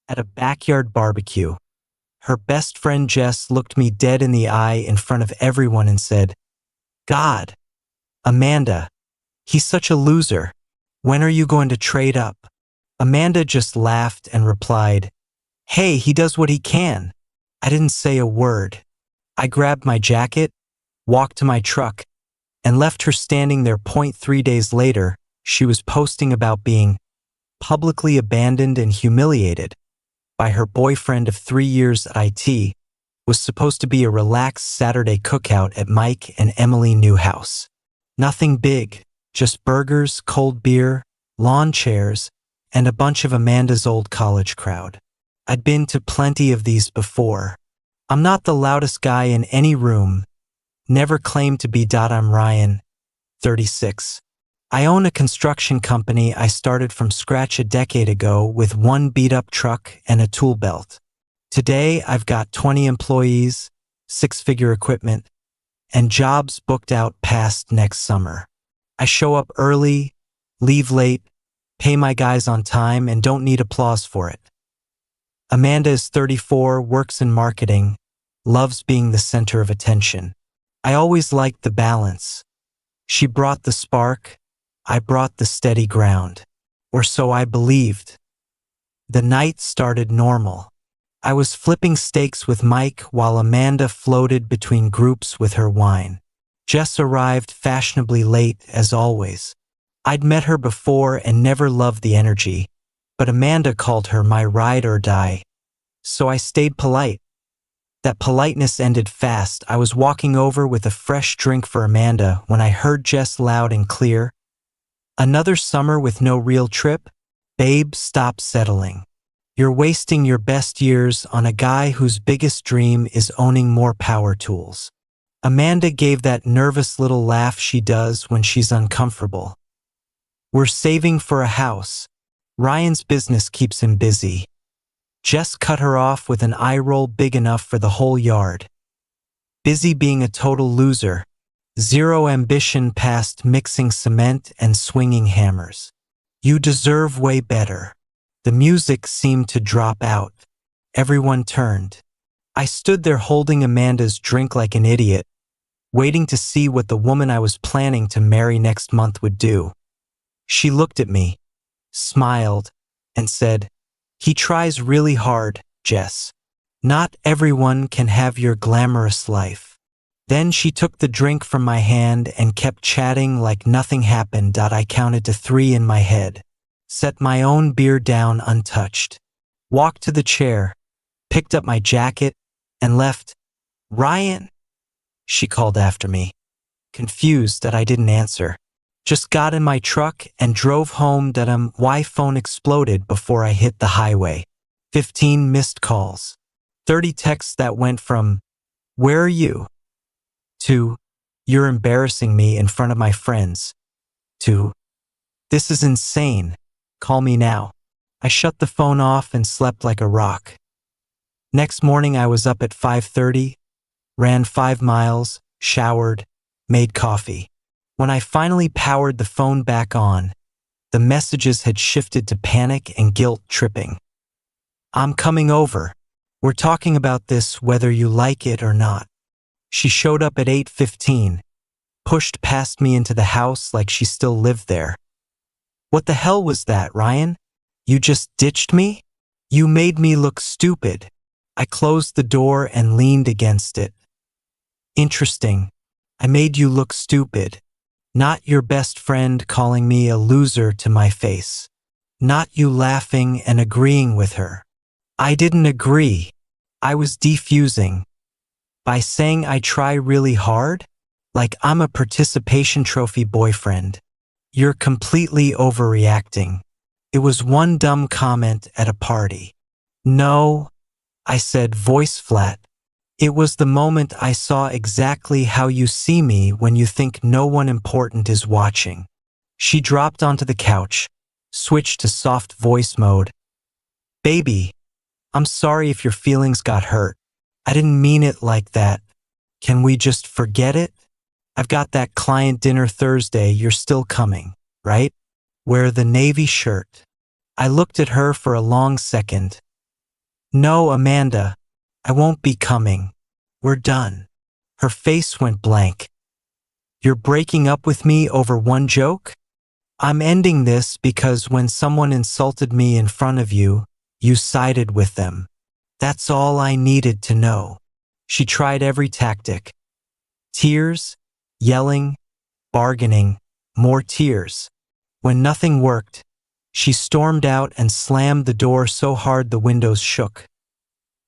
at a backyard barbecue. Her best friend Jess looked me dead in the eye in front of everyone and said, "God, Amanda, he's such a loser. When are you going to trade up?" Amanda just laughed and replied, "Hey, he does what he can." I didn't say a word. I grabbed my jacket, walked to my truck, and left her standing there. 3 days later, she was posting about being publicly abandoned and humiliated by her boyfriend of 3 years at IT. Was supposed to be a relaxed Saturday cookout at Mike and Emily Newhouse. Nothing big, just burgers, cold beer, lawn chairs, and a bunch of Amanda's old college crowd. I'd been to plenty of these before. I'm not the loudest guy in any room. Never claimed to be. I'm Ryan, 36. I own a construction company I started from scratch a decade ago with one beat-up truck and a tool belt. Today, I've got 20 employees, 6-figure equipment, and jobs booked out past next summer. I show up early, leave late, pay my guys on time, and don't need applause for it. Amanda is 34, works in marketing, loves being the center of attention. I always liked the balance. She brought the spark, I brought the steady ground. Or so I believed. The night started normal. I was flipping steaks with Mike while Amanda floated between groups with her wine. Jess arrived fashionably late, as always. I'd met her before and never loved the energy, but Amanda called her my ride or die. So I stayed polite. That politeness ended fast. I was walking over with a fresh drink for Amanda when I heard Jess loud and clear, "Another summer with no real trip? Babe, stop settling. You're wasting your best years on a guy whose biggest dream is owning more power tools." Amanda gave that nervous little laugh she does when she's uncomfortable. "We're saving for a house. Ryan's business keeps him busy." Jess cut her off with an eye roll big enough for the whole yard. Busy being a total loser. Zero ambition past mixing cement and swinging hammers. You deserve way better. The music seemed to drop out. Everyone turned. I stood there holding Amanda's drink like an idiot, waiting to see what the woman I was planning to marry next month would do. She looked at me, smiled, and said, "He tries really hard, Jess. Not everyone can have your glamorous life." Then she took the drink from my hand and kept chatting like nothing happened. I counted to 3 in my head, set my own beer down untouched, walked to the chair, picked up my jacket, and left. "Ryan," she called after me, confused that I didn't answer. Just got in my truck and drove home. My phone exploded before I hit the highway. 15 missed calls. 30 texts that went from, "Where are you?" to, "You're embarrassing me in front of my friends," to, "This is insane. Call me now." I shut the phone off and slept like a rock. Next morning I was up at 5:30, ran 5 miles, showered, made coffee. When I finally powered the phone back on, the messages had shifted to panic and guilt tripping. "I'm coming over. We're talking about this whether you like it or not." She showed up at 8:15, pushed past me into the house like she still lived there. "What the hell was that, Ryan? You just ditched me? You made me look stupid." I closed the door and leaned against it. "Interesting. I made you look stupid. Not your best friend calling me a loser to my face. Not you laughing and agreeing with her." I didn't agree. I was defusing. By saying I try really hard? Like I'm a participation trophy boyfriend. "You're completely overreacting. It was one dumb comment at a party." "No," I said, voice flat. "It was the moment I saw exactly how you see me when you think no one important is watching." She dropped onto the couch, switched to soft voice mode. "Baby, I'm sorry if your feelings got hurt. I didn't mean it like that. Can we just forget it? I've got that client dinner Thursday. You're still coming, right? Wear the navy shirt." I looked at her for a long second, No, Amanda, I won't be coming. We're done. Her face went blank. You're breaking up with me over one joke? I'm ending this because when someone insulted me in front of you, you sided with them. That's all I needed to know. She tried every tactic. Tears, yelling, bargaining, more tears. When nothing worked, she stormed out and slammed the door so hard the windows shook.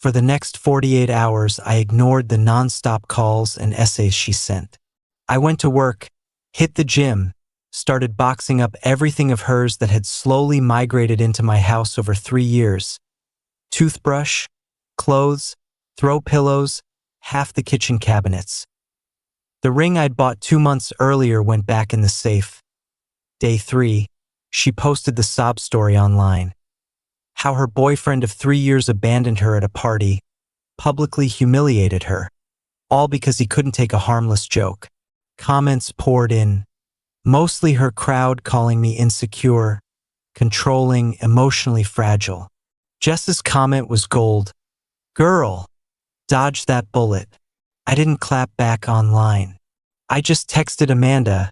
For the next 48 hours, I ignored the nonstop calls and essays she sent. I went to work, hit the gym, started boxing up everything of hers that had slowly migrated into my house over 3 years. Toothbrush, clothes, throw pillows, half the kitchen cabinets. The ring I'd bought 2 months earlier went back in the safe. Day 3, she posted the sob story online. How her boyfriend of 3 years abandoned her at a party, publicly humiliated her, all because he couldn't take a harmless joke. Comments poured in, mostly her crowd calling me insecure, controlling, emotionally fragile. Jess's comment was gold. Girl, dodge that bullet. I didn't clap back online. I just texted Amanda,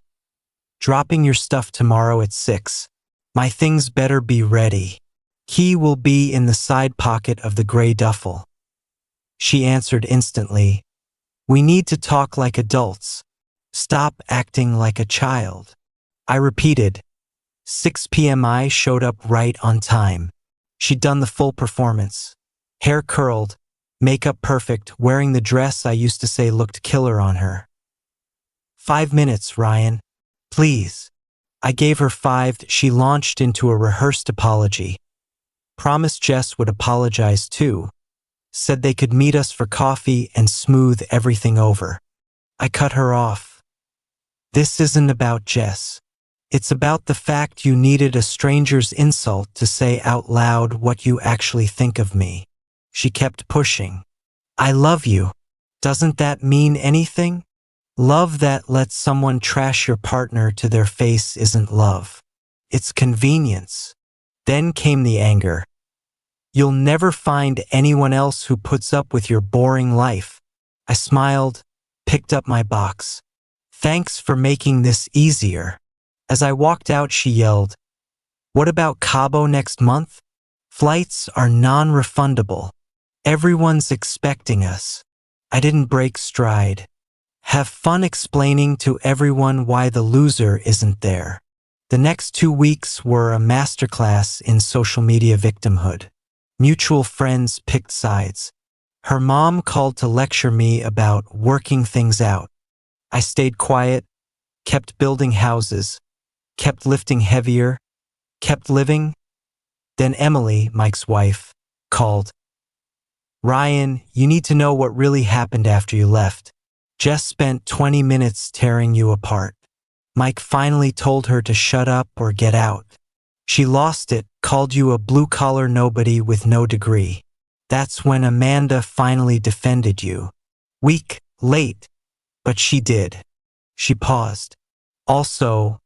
dropping your stuff tomorrow at 6. My things better be ready. Key will be in the side pocket of the gray duffel. She answered instantly, we need to talk like adults. Stop acting like a child. I repeated. 6 p.m. I showed up right on time. She'd done the full performance. Hair curled, makeup perfect, wearing the dress I used to say looked killer on her. 5 minutes, Ryan. Please. I gave her 5. She launched into a rehearsed apology. Promised Jess would apologize too. Said they could meet us for coffee and smooth everything over. I cut her off. This isn't about Jess. It's about the fact you needed a stranger's insult to say out loud what you actually think of me. She kept pushing. I love you. Doesn't that mean anything? Love that lets someone trash your partner to their face isn't love. It's convenience. Then came the anger. You'll never find anyone else who puts up with your boring life. I smiled, picked up my box. Thanks for making this easier. As I walked out, she yelled, what about Cabo next month? Flights are non-refundable. Everyone's expecting us. I didn't break stride. Have fun explaining to everyone why the loser isn't there. The next 2 weeks were a masterclass in social media victimhood. Mutual friends picked sides. Her mom called to lecture me about working things out. I stayed quiet, kept building houses, kept lifting heavier, kept living. Then Emily, Mike's wife, called. Ryan, you need to know what really happened after you left. Jess spent 20 minutes tearing you apart. Mike finally told her to shut up or get out. She lost it, called you a blue-collar nobody with no degree. That's when Amanda finally defended you. Weak, late, but she did. She paused. Also,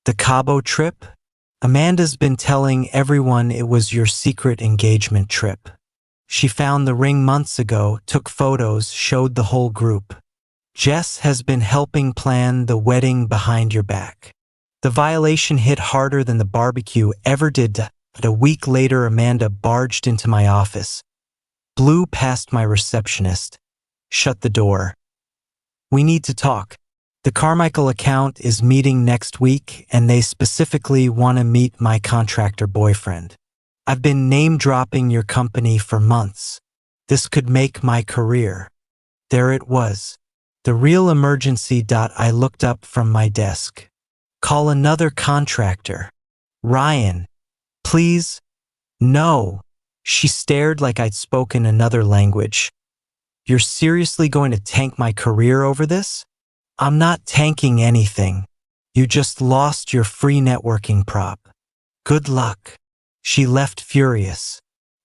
the Cabo trip? Amanda's been telling everyone it was your secret engagement trip. She found the ring months ago, took photos, showed the whole group. Jess has been helping plan the wedding behind your back. The violation hit harder than the barbecue ever did, but a week later Amanda barged into my office, blew past my receptionist, shut the door. We need to talk. The Carmichael account is meeting next week and they specifically want to meet my contractor boyfriend. I've been name-dropping your company for months. This could make my career. There it was. The real emergency. I looked up from my desk. Call another contractor. Ryan, please. No. She stared like I'd spoken another language. You're seriously going to tank my career over this? I'm not tanking anything. You just lost your free networking prop. Good luck. She left furious.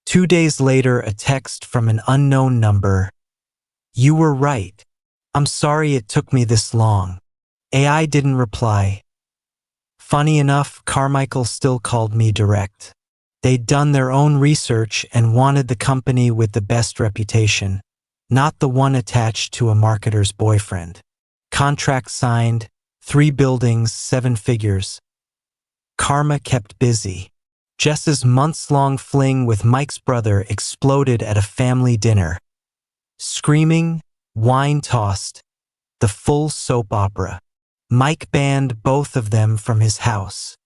2 days later, a text from an unknown number. You were right. I'm sorry it took me this long. AI didn't reply. Funny enough, Carmichael still called me direct. They'd done their own research and wanted the company with the best reputation, not the one attached to a marketer's boyfriend. Contract signed, 3 buildings, 7 figures. Karma kept busy. Jess's months-long fling with Mike's brother exploded at a family dinner. Screaming, wine tossed, the full soap opera. Mike banned both of them from his house.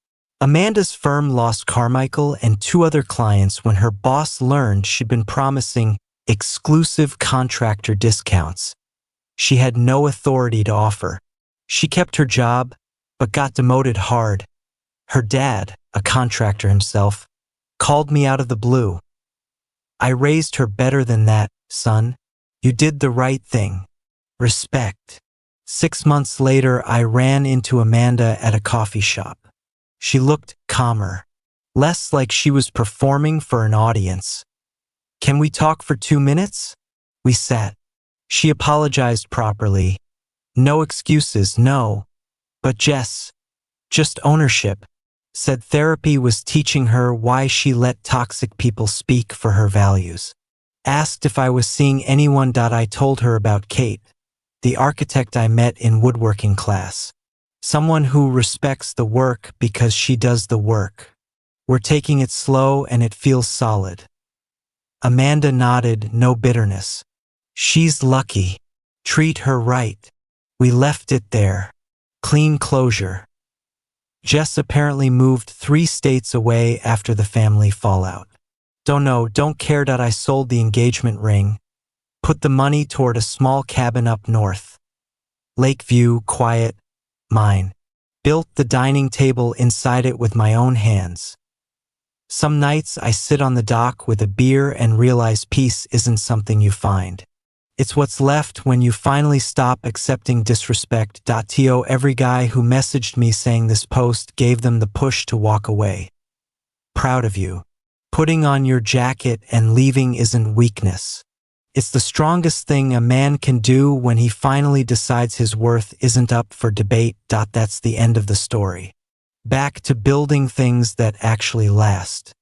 Amanda's firm lost Carmichael and 2 other clients when her boss learned she'd been promising exclusive contractor discounts she had no authority to offer. She kept her job, but got demoted hard. Her dad, a contractor himself, called me out of the blue. I raised her better than that, son. You did the right thing. Respect. 6 months later, I ran into Amanda at a coffee shop. She looked calmer, less like she was performing for an audience. Can we talk for 2 minutes? We sat. She apologized properly. No excuses, no. But Jess, just ownership. Said therapy was teaching her why she let toxic people speak for her values. Asked if I was seeing anyone. I told her about Kate, the architect I met in woodworking class. Someone who respects the work because she does the work. We're taking it slow and it feels solid. Amanda nodded, no bitterness. She's lucky. Treat her right. We left it there. Clean closure. Jess apparently moved 3 states away after the family fallout. Don't care. I sold the engagement ring. Put the money toward a small cabin up north. Lakeview, quiet, mine. Built the dining table inside it with my own hands. Some nights I sit on the dock with a beer and realize peace isn't something you find. It's what's left when you finally stop accepting disrespect. To every guy who messaged me saying this post gave them the push to walk away. Proud of you. Putting on your jacket and leaving isn't weakness. It's the strongest thing a man can do when he finally decides his worth isn't up for debate. That's the end of the story. Back to building things that actually last.